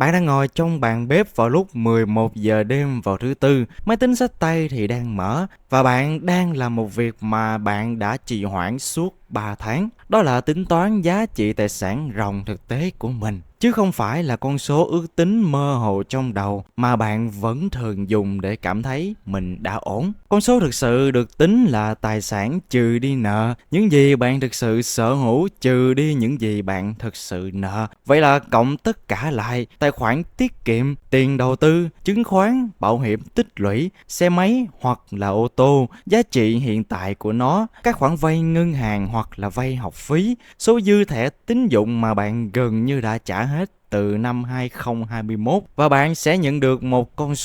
Bạn đang ngồi trong bàn bếp vào lúc 11 giờ đêm vào thứ Tư, máy tính xách tay thì đang mở và bạn đang làm một việc mà bạn đã trì hoãn suốt 3 tháng. Đó là tính toán giá trị tài sản ròng thực tế của mình. Chứ không phải là con số ước tính mơ hồ trong đầu mà bạn vẫn thường dùng để cảm thấy mình đã ổn. Con số thực sự được tính là tài sản trừ đi nợ, những gì bạn thực sự sở hữu trừ đi những gì bạn thực sự nợ. Vậy là cộng tất cả lại, tài khoản tiết kiệm, tiền đầu tư, chứng khoán, bảo hiểm tích lũy, xe máy hoặc là ô tô, giá trị hiện tại của nó, các khoản vay ngân hàng hoặc là vay học phí, số dư thẻ tín dụng mà bạn gần như đã trả hết từ năm 2021 và bạn sẽ nhận được một con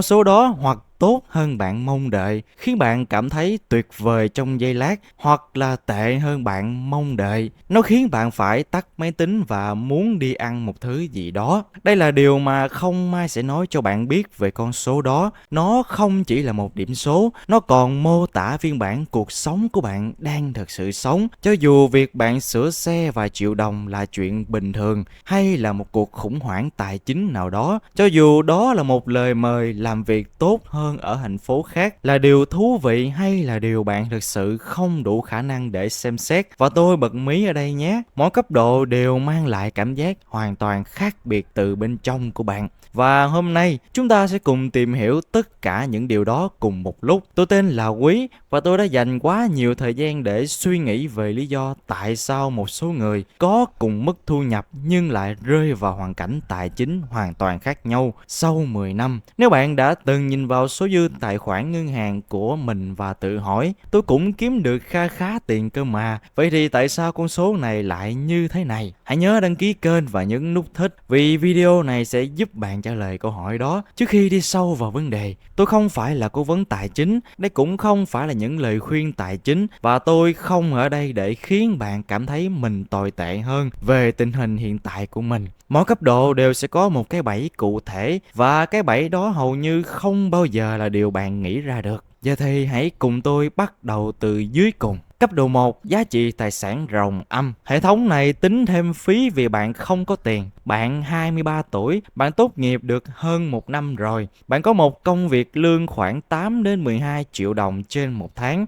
số đó hoặc tốt hơn bạn mong đợi, khiến bạn cảm thấy tuyệt vời trong giây lát hoặc là tệ hơn bạn mong đợi. Nó khiến bạn phải tắt máy tính và muốn đi ăn một thứ gì đó. Đây là điều mà không ai sẽ nói cho bạn biết về con số đó. Nó không chỉ là một điểm số, nó còn mô tả phiên bản cuộc sống của bạn đang thực sự sống. Cho dù việc bạn sửa xe vài triệu đồng là chuyện bình thường hay là một cuộc khủng hoảng tài chính nào đó, cho dù đó là một lời mời làm việc tốt hơn ở thành phố khác, là điều thú vị hay là điều bạn thực sự không đủ khả năng để xem xét. Và tôi bật mí ở đây nhé, mỗi cấp độ đều mang lại cảm giác hoàn toàn khác biệt từ bên trong của bạn. Và hôm nay chúng ta sẽ cùng tìm hiểu tất cả những điều đó cùng một lúc. Tôi tên là Quý và tôi đã dành quá nhiều thời gian để suy nghĩ về lý do tại sao một số người có cùng mức thu nhập nhưng lại rơi vào hoàn cảnh tài chính hoàn toàn khác nhau sau 10 năm. Nếu bạn đã từng nhìn vào số dư tài khoản ngân hàng của mình và tự hỏi, tôi cũng kiếm được kha khá tiền cơ mà, vậy thì tại sao con số này lại như thế này? Hãy nhớ đăng ký kênh và nhấn nút thích vì video này sẽ giúp bạn trả lời câu hỏi đó. Trước khi đi sâu vào vấn đề, tôi không phải là cố vấn tài chính, đây cũng không phải là những lời khuyên tài chính và tôi không ở đây để khiến bạn cảm thấy mình tồi tệ hơn về tình hình hiện tại của mình. Mỗi cấp độ đều sẽ có một cái bẫy cụ thể và cái bẫy đó hầu như không bao giờ là điều bạn nghĩ ra được. Giờ thì hãy cùng tôi bắt đầu từ dưới cùng. Cấp độ 1, giá trị tài sản ròng âm. Hệ thống này tính thêm phí vì bạn không có tiền. Bạn 23 tuổi, bạn tốt nghiệp được hơn 1 năm rồi. Bạn có một công việc lương khoảng 8 đến 12 triệu đồng trên một tháng.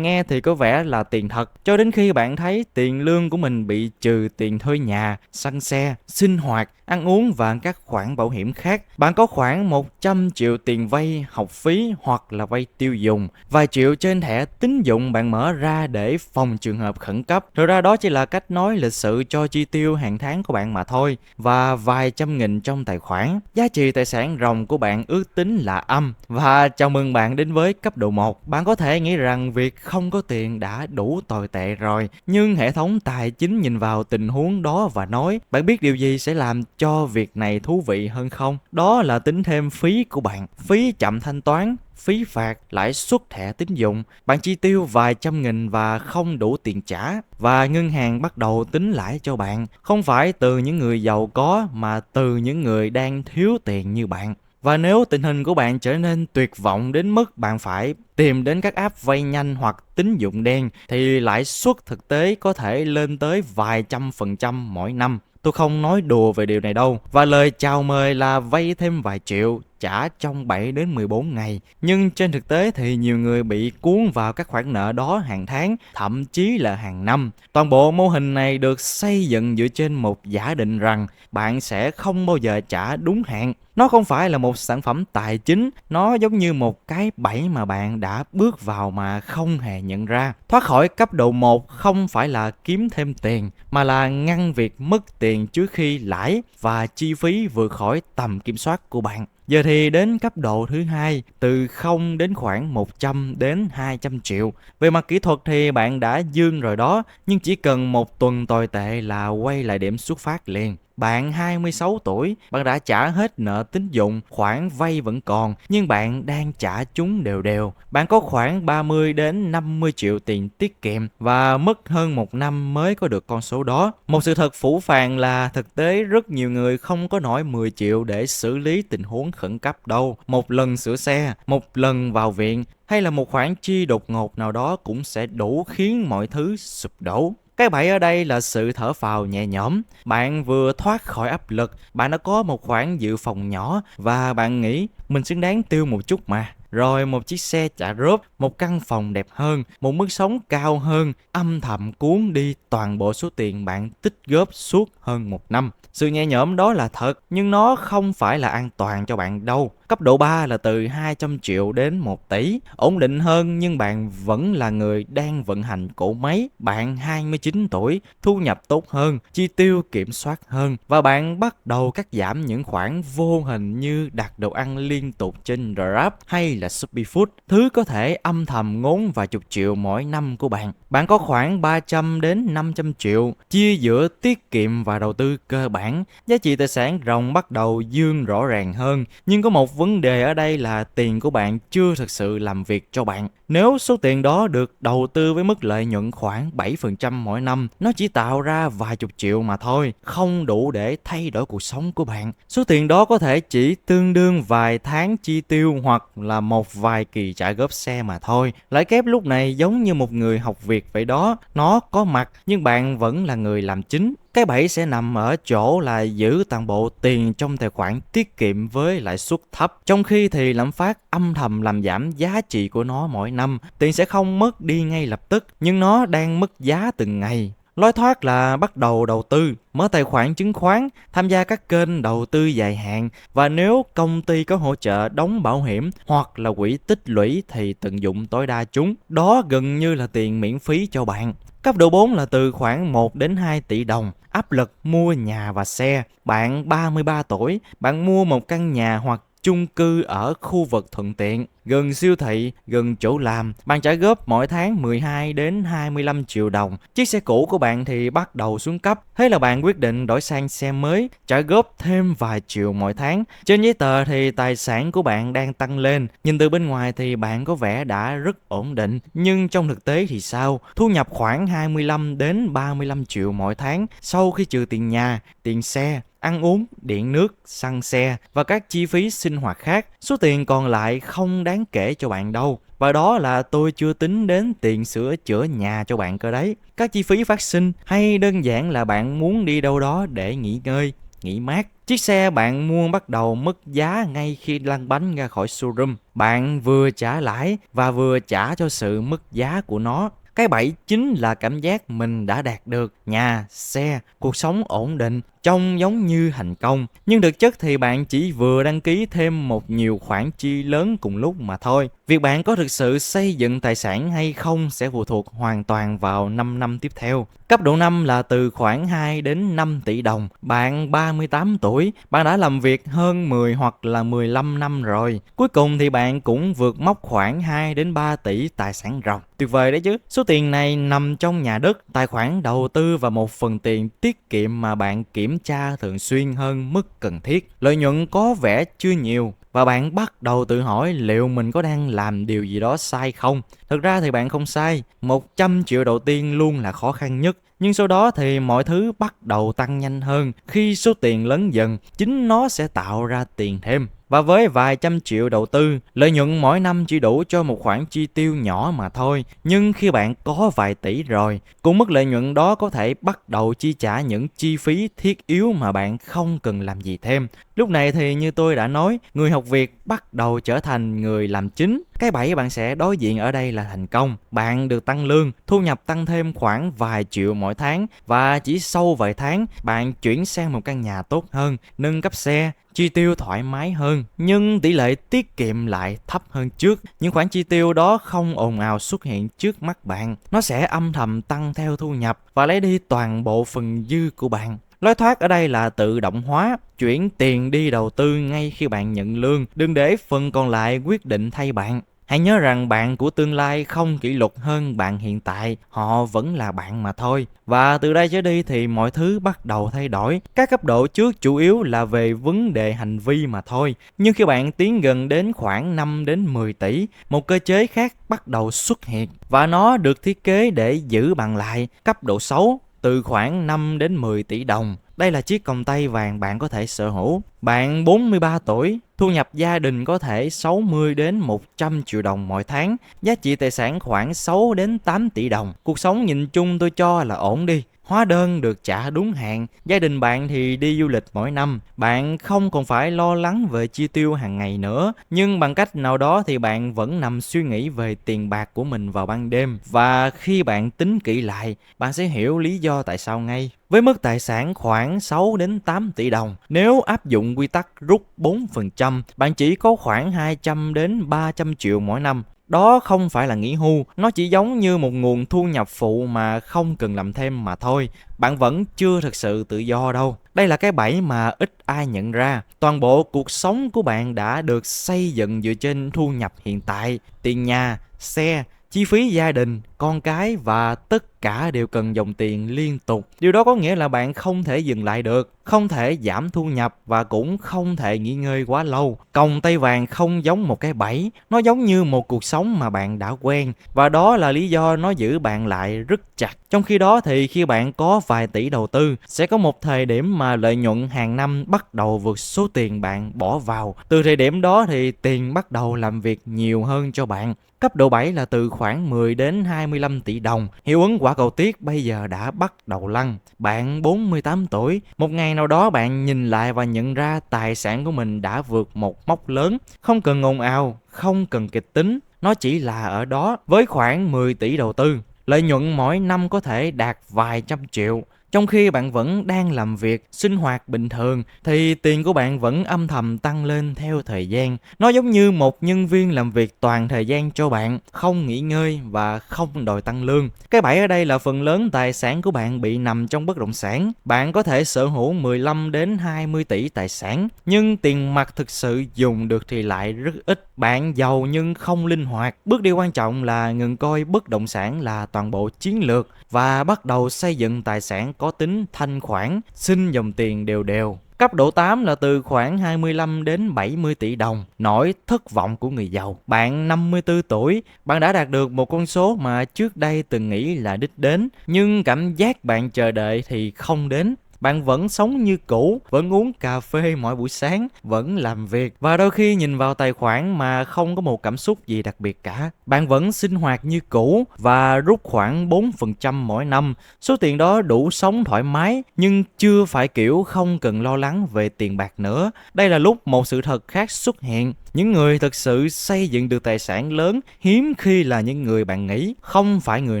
Nghe thì có vẻ là tiền thật. Cho đến khi bạn thấy tiền lương của mình bị trừ tiền thuê nhà, xăng xe, sinh hoạt, ăn uống và các khoản bảo hiểm khác. Bạn có khoảng 100 triệu tiền vay học phí hoặc là vay tiêu dùng. Vài triệu trên thẻ tín dụng bạn mở ra để phòng trường hợp khẩn cấp. Thực ra đó chỉ là cách nói lịch sự cho chi tiêu hàng tháng của bạn mà thôi. Và vài trăm nghìn trong tài khoản. Giá trị tài sản ròng của bạn ước tính là âm. Và chào mừng bạn đến với cấp độ 1. Bạn có thể nghĩ rằng việc không có tiền đã đủ tồi tệ rồi. Nhưng hệ thống tài chính nhìn vào tình huống đó và nói, bạn biết điều gì sẽ làm cho việc này thú vị hơn không? Đó là tính thêm phí của bạn. Phí chậm thanh toán, phí phạt, lãi suất thẻ tín dụng. Bạn chi tiêu vài trăm nghìn và không đủ tiền trả. Và ngân hàng bắt đầu tính lãi cho bạn. Không phải từ những người giàu có mà từ những người đang thiếu tiền như bạn. Và nếu tình hình của bạn trở nên tuyệt vọng đến mức bạn phải tìm đến các app vay nhanh hoặc tín dụng đen thì lãi suất thực tế có thể lên tới vài trăm % mỗi năm. Tôi không nói đùa về điều này đâu. Và lời chào mời là vay thêm vài triệu, trả trong 7 đến 14 ngày. Nhưng trên thực tế thì nhiều người bị cuốn vào các khoản nợ đó hàng tháng, thậm chí là hàng năm. Toàn bộ mô hình này được xây dựng dựa trên một giả định rằng bạn sẽ không bao giờ trả đúng hạn. Nó không phải là một sản phẩm tài chính, nó giống như một cái bẫy mà bạn đã bước vào mà không hề nhận ra. Thoát khỏi cấp độ 1 không phải là kiếm thêm tiền, mà là ngăn việc mất tiền trước khi lãi và chi phí vượt khỏi tầm kiểm soát của bạn. Giờ thì đến cấp độ thứ hai, từ 0 đến khoảng 100 đến 200 triệu. Về mặt kỹ thuật thì bạn đã dương rồi đó, nhưng chỉ cần một tuần tồi tệ là quay lại điểm xuất phát liền. Bạn 26 tuổi, bạn đã trả hết nợ tín dụng, khoản vay vẫn còn, nhưng bạn đang trả chúng đều đều. Bạn có khoảng 30 đến 50 triệu tiền tiết kiệm và mất hơn 1 năm mới có được con số đó. Một sự thật phũ phàng là thực tế rất nhiều người không có nổi 10 triệu để xử lý tình huống khẩn cấp đâu. Một lần sửa xe, một lần vào viện hay là một khoản chi đột ngột nào đó cũng sẽ đủ khiến mọi thứ sụp đổ. Cái bẫy ở đây là sự thở phào nhẹ nhõm. Bạn vừa thoát khỏi áp lực, bạn đã có một khoản dự phòng nhỏ và bạn nghĩ mình xứng đáng tiêu một chút mà. Rồi một chiếc xe trả rốp, một căn phòng đẹp hơn, một mức sống cao hơn, âm thầm cuốn đi toàn bộ số tiền bạn tích góp suốt hơn một năm. Sự nhẹ nhõm đó là thật, nhưng nó không phải là an toàn cho bạn đâu. Cấp độ 3 là từ 200 triệu đến 1 tỷ, ổn định hơn nhưng bạn vẫn là người đang vận hành cỗ máy. Bạn 29 tuổi, thu nhập tốt hơn, chi tiêu kiểm soát hơn và bạn bắt đầu cắt giảm những khoản vô hình như đặt đồ ăn liên tục trên Grab hay là Shopee Food, thứ có thể âm thầm ngốn vài chục triệu mỗi năm của bạn. Bạn có khoảng 300 đến 500 triệu, chia giữa tiết kiệm và đầu tư cơ bản. Giá trị tài sản ròng bắt đầu dương rõ ràng hơn, nhưng có một vấn đề ở đây là tiền của bạn chưa thực sự làm việc cho bạn. Nếu số tiền đó được đầu tư với mức lợi nhuận khoảng 7% mỗi năm, nó chỉ tạo ra vài chục triệu mà thôi, không đủ để thay đổi cuộc sống của bạn. Số tiền đó có thể chỉ tương đương vài tháng chi tiêu hoặc là một vài kỳ trả góp xe mà thôi. Lãi kép lúc này giống như một người học việc vậy đó, nó có mặt nhưng bạn vẫn là người làm chính. Cái bẫy sẽ nằm ở chỗ là giữ toàn bộ tiền trong tài khoản tiết kiệm với lãi suất thấp, trong khi thì lạm phát âm thầm làm giảm giá trị của nó mỗi năm. Tiền sẽ không mất đi ngay lập tức, nhưng nó đang mất giá từng ngày. Lối thoát là bắt đầu đầu tư, mở tài khoản chứng khoán, tham gia các kênh đầu tư dài hạn và nếu công ty có hỗ trợ đóng bảo hiểm hoặc là quỹ tích lũy thì tận dụng tối đa chúng. Đó gần như là tiền miễn phí cho bạn. Cấp độ 4 là từ khoảng 1 đến 2 tỷ đồng, áp lực mua nhà và xe. Bạn 33 tuổi, bạn mua một căn nhà hoặc chung cư ở khu vực thuận tiện, gần siêu thị, gần chỗ làm. Bạn trả góp mỗi tháng 12 đến 25 triệu đồng. Chiếc xe cũ của bạn thì bắt đầu xuống cấp. Thế là bạn quyết định đổi sang xe mới, trả góp thêm vài triệu mỗi tháng. Trên giấy tờ thì tài sản của bạn đang tăng lên. Nhìn từ bên ngoài thì bạn có vẻ đã rất ổn định. Nhưng trong thực tế thì sao? Thu nhập khoảng 25 đến 35 triệu mỗi tháng sau khi trừ tiền nhà, tiền xe, ăn uống, điện nước, xăng xe và các chi phí sinh hoạt khác. Số tiền còn lại không đáng kể cho bạn đâu. Và đó là tôi chưa tính đến tiền sửa chữa nhà cho bạn cơ đấy. Các chi phí phát sinh hay đơn giản là bạn muốn đi đâu đó để nghỉ ngơi, nghỉ mát. Chiếc xe bạn mua bắt đầu mất giá ngay khi lăn bánh ra khỏi showroom. Bạn vừa trả lãi và vừa trả cho sự mất giá của nó. Cái bẫy chính là cảm giác mình đã đạt được nhà, xe, cuộc sống ổn định, trông giống như thành công. Nhưng thực chất thì bạn chỉ vừa đăng ký thêm một nhiều khoản chi lớn cùng lúc mà thôi. Việc bạn có thực sự xây dựng tài sản hay không sẽ phụ thuộc hoàn toàn vào 5 năm tiếp theo. Cấp độ 5 là từ khoảng 2 đến 5 tỷ đồng. Bạn 38 tuổi, bạn đã làm việc hơn 10 hoặc là 15 năm rồi. Cuối cùng thì bạn cũng vượt mốc khoảng 2 đến 3 tỷ tài sản ròng. Tuyệt vời đấy chứ. Số tiền này nằm trong nhà đất, tài khoản đầu tư và một phần tiền tiết kiệm mà bạn kiểm tra thường xuyên hơn mức cần thiết. Lợi nhuận có vẻ chưa nhiều và bạn bắt đầu tự hỏi liệu mình có đang làm điều gì đó sai không. Thực ra thì bạn không sai. 100 triệu đầu tiên luôn là khó khăn nhất. Nhưng sau đó thì mọi thứ bắt đầu tăng nhanh hơn. Khi số tiền lớn dần, chính nó sẽ tạo ra tiền thêm. Và với vài trăm triệu đầu tư, lợi nhuận mỗi năm chỉ đủ cho một khoản chi tiêu nhỏ mà thôi. Nhưng khi bạn có vài tỷ rồi, cùng mức lợi nhuận đó có thể bắt đầu chi trả những chi phí thiết yếu mà bạn không cần làm gì thêm. Lúc này thì như tôi đã nói, người học việc bắt đầu trở thành người làm chính. Cái bẫy bạn sẽ đối diện ở đây là thành công. Bạn được tăng lương, thu nhập tăng thêm khoảng vài triệu mỗi tháng và chỉ sau vài tháng, bạn chuyển sang một căn nhà tốt hơn, nâng cấp xe, chi tiêu thoải mái hơn, nhưng tỷ lệ tiết kiệm lại thấp hơn trước. Những khoản chi tiêu đó không ồn ào xuất hiện trước mắt bạn. Nó sẽ âm thầm tăng theo thu nhập và lấy đi toàn bộ phần dư của bạn. Lối thoát ở đây là tự động hóa, chuyển tiền đi đầu tư ngay khi bạn nhận lương, đừng để phần còn lại quyết định thay bạn. Hãy nhớ rằng bạn của tương lai không kỷ luật hơn bạn hiện tại, họ vẫn là bạn mà thôi. Và từ đây trở đi thì mọi thứ bắt đầu thay đổi. Các cấp độ trước chủ yếu là về vấn đề hành vi mà thôi. Nhưng khi bạn tiến gần đến khoảng 5 đến 10 tỷ, một cơ chế khác bắt đầu xuất hiện. Và nó được thiết kế để giữ bạn lại. Cấp độ 6 từ khoảng 5 đến 10 tỷ đồng. Đây là chiếc còng tay vàng bạn có thể sở hữu. Bạn 43 tuổi, Thu nhập gia đình có thể 60 đến 100 triệu đồng mỗi tháng, giá trị tài sản khoảng 6 đến 8 tỷ đồng. Cuộc sống nhìn chung tôi cho là ổn đi. Hóa đơn được trả đúng hạn, gia đình bạn thì đi du lịch mỗi năm, bạn không còn phải lo lắng về chi tiêu hàng ngày nữa. Nhưng bằng cách nào đó thì bạn vẫn nằm suy nghĩ về tiền bạc của mình vào ban đêm. Và khi bạn tính kỹ lại, bạn sẽ hiểu lý do tại sao ngay. Với mức tài sản khoảng 6 đến 8 tỷ đồng, nếu áp dụng quy tắc rút 4%, bạn chỉ có khoảng 200 đến 300 triệu mỗi năm. Đó không phải là nghỉ hưu, nó chỉ giống như một nguồn thu nhập phụ mà không cần làm thêm mà thôi. Bạn vẫn chưa thực sự tự do đâu. Đây là cái bẫy mà ít ai nhận ra. Toàn bộ cuộc sống của bạn đã được xây dựng dựa trên thu nhập hiện tại, tiền nhà, xe, chi phí gia đình, con cái và tất cả đều cần dòng tiền liên tục. Điều đó có nghĩa là bạn không thể dừng lại được, không thể giảm thu nhập và cũng không thể nghỉ ngơi quá lâu. Còng tay vàng không giống một cái bẫy, nó giống như một cuộc sống mà bạn đã quen và đó là lý do nó giữ bạn lại rất chặt. Trong khi đó thì khi bạn có vài tỷ đầu tư, sẽ có một thời điểm mà lợi nhuận hàng năm bắt đầu vượt số tiền bạn bỏ vào. Từ thời điểm đó thì tiền bắt đầu làm việc nhiều hơn cho bạn. Cấp độ 7 là từ khoảng 10 đến 25 tỷ đồng. Hiệu ứng quả cầu tuyết bây giờ đã bắt đầu lăn. Bạn 48 tuổi, một ngày nào đó bạn nhìn lại và nhận ra tài sản của mình đã vượt một mốc lớn. Không cần ồn ào, không cần kịch tính, nó chỉ là ở đó. Với khoảng 10 tỷ đầu tư, lợi nhuận mỗi năm có thể đạt vài trăm triệu. Trong khi bạn vẫn đang làm việc, sinh hoạt bình thường thì tiền của bạn vẫn âm thầm tăng lên theo thời gian. Nó giống như một nhân viên làm việc toàn thời gian cho bạn, không nghỉ ngơi và không đòi tăng lương. Cái bẫy ở đây là phần lớn tài sản của bạn bị nằm trong bất động sản. Bạn có thể sở hữu 15 đến 20 tỷ tài sản, nhưng tiền mặt thực sự dùng được thì lại rất ít. Bạn giàu nhưng không linh hoạt. Bước đi quan trọng là ngừng coi bất động sản là toàn bộ chiến lược và bắt đầu xây dựng tài sản có tính thanh khoản, sinh dòng tiền đều đều. Cấp độ 8 là từ khoảng 25 đến 70 tỷ đồng. Nỗi thất vọng của người giàu. Bạn 54 tuổi, bạn đã đạt được một con số mà trước đây từng nghĩ là đích đến, nhưng cảm giác bạn chờ đợi thì không đến. Bạn vẫn sống như cũ, vẫn uống cà phê mỗi buổi sáng, vẫn làm việc và đôi khi nhìn vào tài khoản mà không có một cảm xúc gì đặc biệt cả. Bạn vẫn sinh hoạt như cũ và rút khoảng 4% mỗi năm. Số tiền đó đủ sống thoải mái nhưng chưa phải kiểu không cần lo lắng về tiền bạc nữa. Đây là lúc một sự thật khác xuất hiện. Những người thực sự xây dựng được tài sản lớn hiếm khi là những người bạn nghĩ, không phải người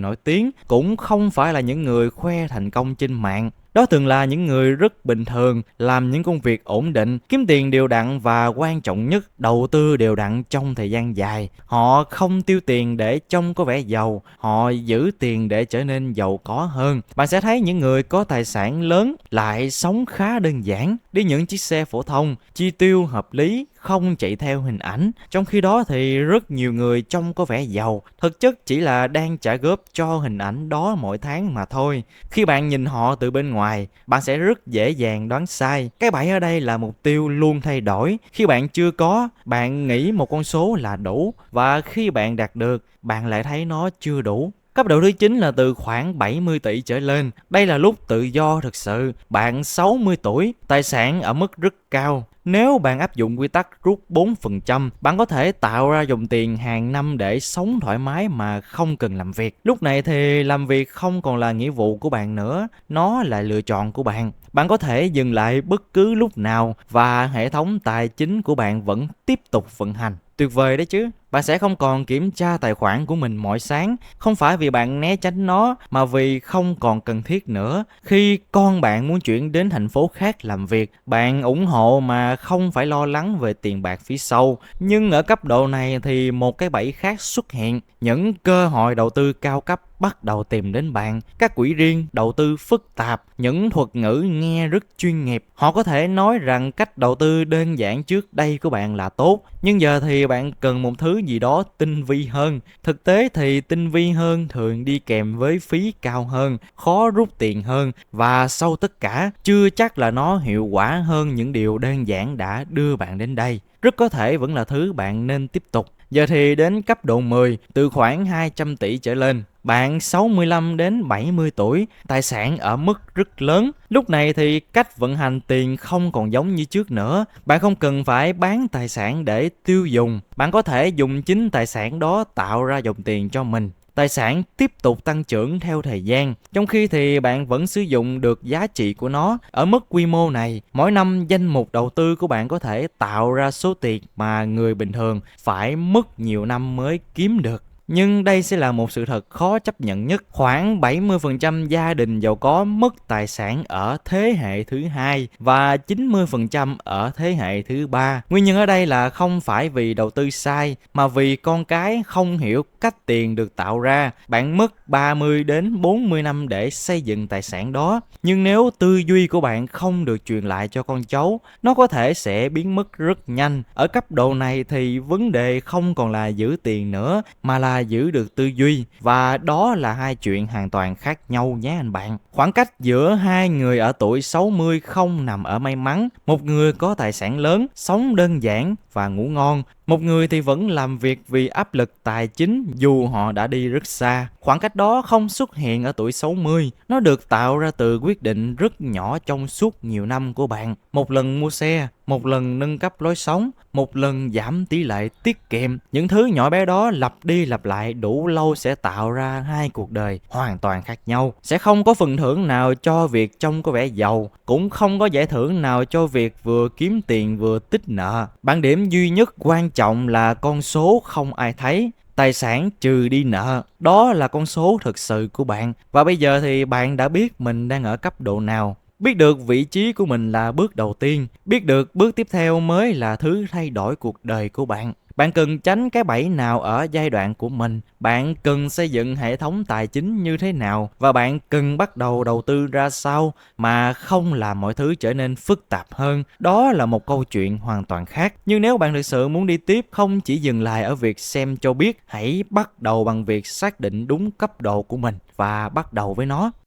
nổi tiếng, cũng không phải là những người khoe thành công trên mạng. Đó thường là những người rất bình thường, làm những công việc ổn định, kiếm tiền đều đặn và quan trọng nhất, đầu tư đều đặn trong thời gian dài. Họ không tiêu tiền để trông có vẻ giàu, họ giữ tiền để trở nên giàu có hơn. Bạn sẽ thấy những người có tài sản lớn lại sống khá đơn giản, đi những chiếc xe phổ thông, chi tiêu hợp lý, không chạy theo hình ảnh. Trong khi đó thì rất nhiều người trông có vẻ giàu, thực chất chỉ là đang trả góp cho hình ảnh đó mỗi tháng mà thôi. Khi bạn nhìn họ từ bên ngoài, bạn sẽ rất dễ dàng đoán sai. Cái bẫy ở đây là mục tiêu luôn thay đổi. Khi bạn chưa có, bạn nghĩ một con số là đủ, và khi bạn đạt được, bạn lại thấy nó chưa đủ. Cấp độ thứ 9 là từ khoảng 70 tỷ trở lên. Đây là lúc tự do thực sự. Bạn 60 tuổi, tài sản ở mức rất cao. Nếu bạn áp dụng quy tắc rút 4%, bạn có thể tạo ra dòng tiền hàng năm để sống thoải mái mà không cần làm việc. Lúc này thì làm việc không còn là nghĩa vụ của bạn nữa, nó là lựa chọn của bạn. Bạn có thể dừng lại bất cứ lúc nào và hệ thống tài chính của bạn vẫn tiếp tục vận hành. Tuyệt vời đấy chứ. Bạn sẽ không còn kiểm tra tài khoản của mình mỗi sáng, không phải vì bạn né tránh nó mà vì không còn cần thiết nữa. Khi con bạn muốn chuyển đến thành phố khác làm việc, bạn ủng hộ mà không phải lo lắng về tiền bạc phía sau. Nhưng ở cấp độ này thì một cái bẫy khác xuất hiện. Những cơ hội đầu tư cao cấp bắt đầu tìm đến bạn. Các quỹ riêng, đầu tư phức tạp, những thuật ngữ nghe rất chuyên nghiệp. Họ có thể nói rằng cách đầu tư đơn giản trước đây của bạn là tốt, nhưng giờ thì bạn cần một thứ gì đó tinh vi hơn. Thực tế thì tinh vi hơn thường đi kèm với phí cao hơn, khó rút tiền hơn và sau tất cả, chưa chắc là nó hiệu quả hơn những điều đơn giản đã đưa bạn đến đây. Rất có thể vẫn là thứ bạn nên tiếp tục. Giờ thì đến cấp độ 10, từ khoảng 200 tỷ trở lên. bạn 65 đến 70 tuổi, tài sản ở mức rất lớn. Lúc này thì cách vận hành tiền không còn giống như trước nữa. Bạn không cần phải bán tài sản để tiêu dùng. Bạn có thể dùng chính tài sản đó tạo ra dòng tiền cho mình. Tài sản tiếp tục tăng trưởng theo thời gian, trong khi thì bạn vẫn sử dụng được giá trị của nó. Ở mức quy mô này, mỗi năm danh mục đầu tư của bạn có thể tạo ra số tiền mà người bình thường phải mất nhiều năm mới kiếm được. Nhưng đây sẽ là một sự thật khó chấp nhận nhất. Khoảng 70% gia đình giàu có mất tài sản ở thế hệ thứ hai và 90% ở thế hệ thứ ba. Nguyên nhân ở đây là không phải vì đầu tư sai, mà vì con cái không hiểu cách tiền được tạo ra. Bạn mất 30 đến 40 năm để xây dựng tài sản đó. Nhưng nếu tư duy của bạn không được truyền lại cho con cháu, nó có thể sẽ biến mất rất nhanh. Ở cấp độ này thì vấn đề không còn là giữ tiền nữa, mà là giữ được tư duy, và đó là hai chuyện hoàn toàn khác nhau nhé anh bạn. Khoảng cách giữa hai người ở tuổi 60 không nằm ở may mắn. Một người có tài sản lớn, sống đơn giản và ngủ ngon. Một người thì vẫn làm việc vì áp lực tài chính dù họ đã đi rất xa. Khoảng cách đó không xuất hiện ở tuổi 60, nó được tạo ra từ quyết định rất nhỏ trong suốt nhiều năm của bạn. Một lần mua xe, một lần nâng cấp lối sống, một lần giảm tỷ lệ tiết kiệm. Những thứ nhỏ bé đó lặp đi lặp lại đủ lâu sẽ tạo ra hai cuộc đời hoàn toàn khác nhau. Sẽ không có phần thưởng nào cho việc trông có vẻ giàu, cũng không có giải thưởng nào cho việc vừa kiếm tiền vừa tích nợ. Bản điểm duy nhất quan trọng là con số không ai thấy. Tài sản trừ đi nợ, đó là con số thực sự của bạn. Và bây giờ thì bạn đã biết mình đang ở cấp độ nào. Biết được vị trí của mình là bước đầu tiên. Biết được bước tiếp theo mới là thứ thay đổi cuộc đời của bạn. Bạn cần tránh cái bẫy nào ở giai đoạn của mình. Bạn cần xây dựng hệ thống tài chính như thế nào. Và bạn cần bắt đầu đầu tư ra sao mà không làm mọi thứ trở nên phức tạp hơn. Đó là một câu chuyện hoàn toàn khác. Nhưng nếu bạn thực sự muốn đi tiếp, không chỉ dừng lại ở việc xem cho biết, hãy bắt đầu bằng việc xác định đúng cấp độ của mình và bắt đầu với nó.